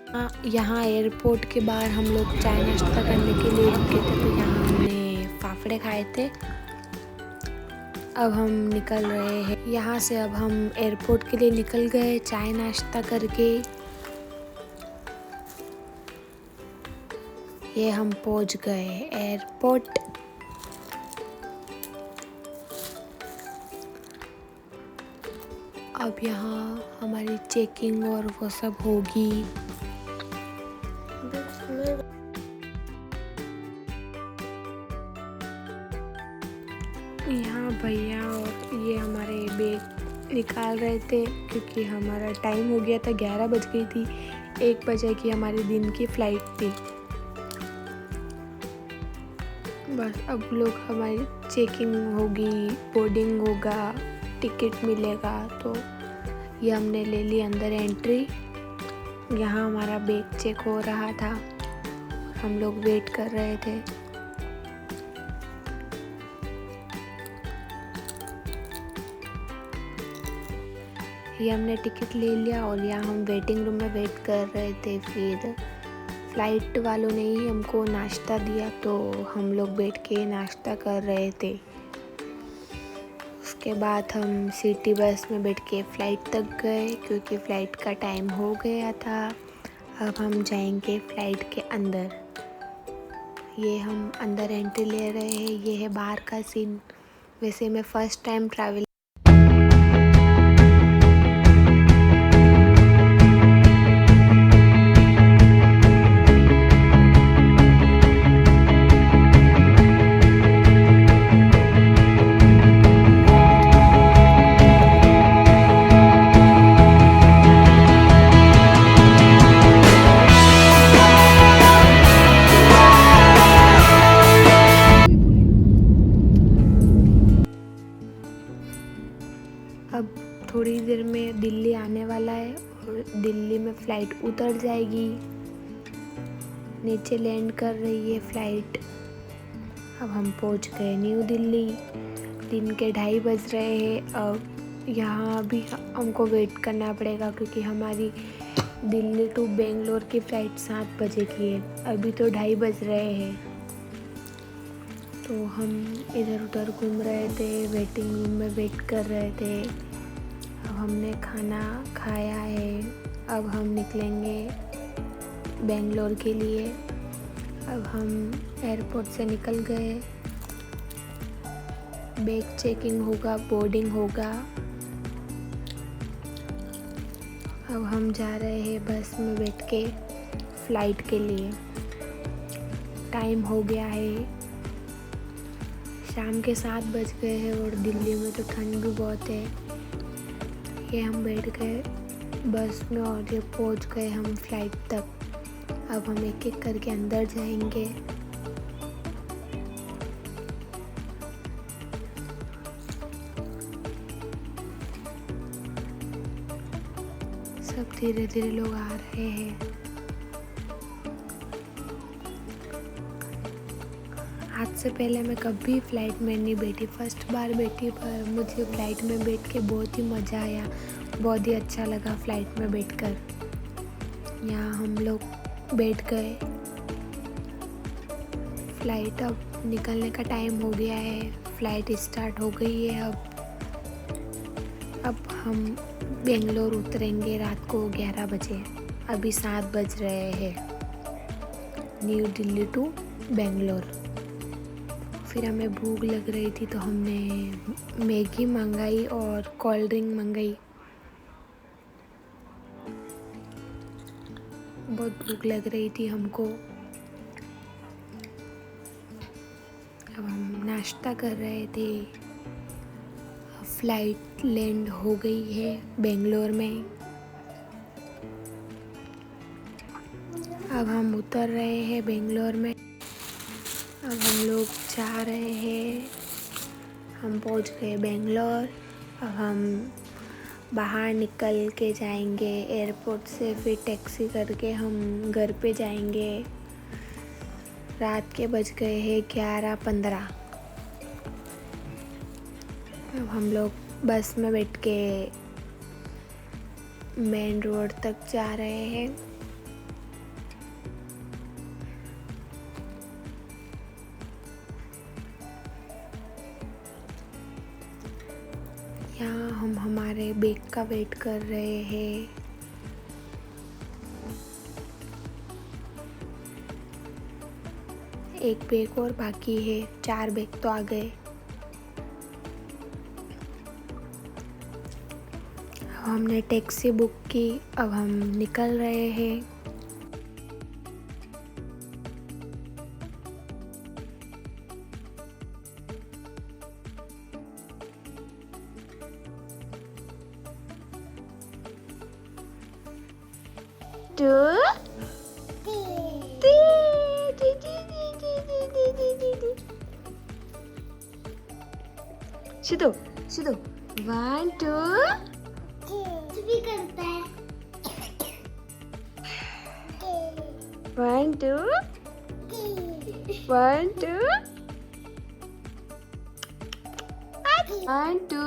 यहाँ एयरपोर्ट के बाहर हम लोग चाय नाश्ता करने के लिए रुके थे, तो यहाँ हमने फाफड़े खाए थे। अब हम निकल रहे हैं यहाँ से। अब हम एयरपोर्ट के लिए निकल गए चाय नाश्ता करके। ये हम पहुँच गए एयरपोर्ट। अब यहाँ हमारी चेकिंग और वो सब होगी। यहाँ भैया और ये हमारे बैग निकाल रहे थे, क्योंकि हमारा टाइम हो गया था, 11 बज गई थी। 1 बजे की हमारी दिन की फ़्लाइट थी। बस अब लोग हमारी चेकिंग होगी, बोर्डिंग होगा, टिकट मिलेगा। तो ये हमने ले ली अंदर एंट्री। यहाँ हमारा बैग चेक हो रहा था, हम लोग वेट कर रहे थे। ये हमने टिकट ले लिया और यहाँ हम वेटिंग रूम में वेट कर रहे थे। फिर फ़्लाइट वालों ने ही हमको नाश्ता दिया, तो हम लोग बैठ के नाश्ता कर रहे थे। उसके बाद हम सिटी बस में बैठ के फ़्लाइट तक गए, क्योंकि फ़्लाइट का टाइम हो गया था। अब हम जाएंगे फ़्लाइट के अंदर। ये हम अंदर एंट्री ले रहे हैं। ये है बाहर का सीन। वैसे मैं फ़र्स्ट टाइम ट्रैवल अब थोड़ी देर में दिल्ली आने वाला है और दिल्ली में फ़्लाइट उतर जाएगी। नीचे लैंड कर रही है फ़्लाइट। अब हम पहुंच गए न्यू दिल्ली। दिन के 2:30 बज रहे हैं। अब यहाँ भी हमको वेट करना पड़ेगा, क्योंकि हमारी दिल्ली टू बेंगलोर की फ़्लाइट 7 बजे की है। अभी तो 2:30 बज रहे हैं। तो हम इधर उधर घूम रहे थे, वेटिंग रूम में वेट कर रहे थे। अब हमने खाना खाया है। अब हम निकलेंगे बेंगलोर के लिए। अब हम एयरपोर्ट से निकल गए। बैग चेकिंग होगा, बोर्डिंग होगा। अब हम जा रहे हैं बस में बैठ के फ़्लाइट के लिए। टाइम हो गया है, शाम के 7 बज गए हैं और दिल्ली में तो ठंड भी बहुत है। ये हम बैठ गए बस में और ये पहुंच गए हम फ़्लाइट तक। अब हम एक एक करके अंदर जाएंगे। सब धीरे धीरे लोग आ रहे हैं। आज से पहले मैं कभी फ़्लाइट में नहीं बैठी, फर्स्ट बार बैठी, पर मुझे फ़्लाइट में बैठ के बहुत ही मज़ा आया। बहुत ही अच्छा लगा फ़्लाइट में बैठकर। यहाँ हम लोग बैठ गए। फ़्लाइट अब निकलने का टाइम हो गया है। फ़्लाइट स्टार्ट हो गई है। अब हम बेंगलोर उतरेंगे रात को 11 बजे। अभी 7 बज रहे हैं। New Delhi to Bangalore. फिर हमें भूख लग रही थी, तो हमने मैगी मंगाई और कोल्ड ड्रिंक मंगाई। बहुत भूख लग रही थी हमको। अब हम नाश्ता कर रहे थे। फ़्लाइट लैंड हो गई है बेंगलोर में। अब हम उतर रहे हैं बेंगलोर में। अब हम लोग जा रहे हैं। हम पहुंच गए बेंगलोर। अब हम बाहर निकल के जाएंगे एयरपोर्ट से, फिर टैक्सी करके हम घर पे जाएंगे। रात के बज गए हैं 11:15। अब हम लोग बस में बैठ के मेन रोड तक जा रहे हैं। हम हमारे बैग का वेट कर रहे हैं। एक बैग और बाकी है, 4 बैग तो आ गए। हमने टैक्सी बुक की, अब हम निकल रहे हैं। सिद्धू सिद्धू 1 2 भी करता है 1 2 1 2 1 2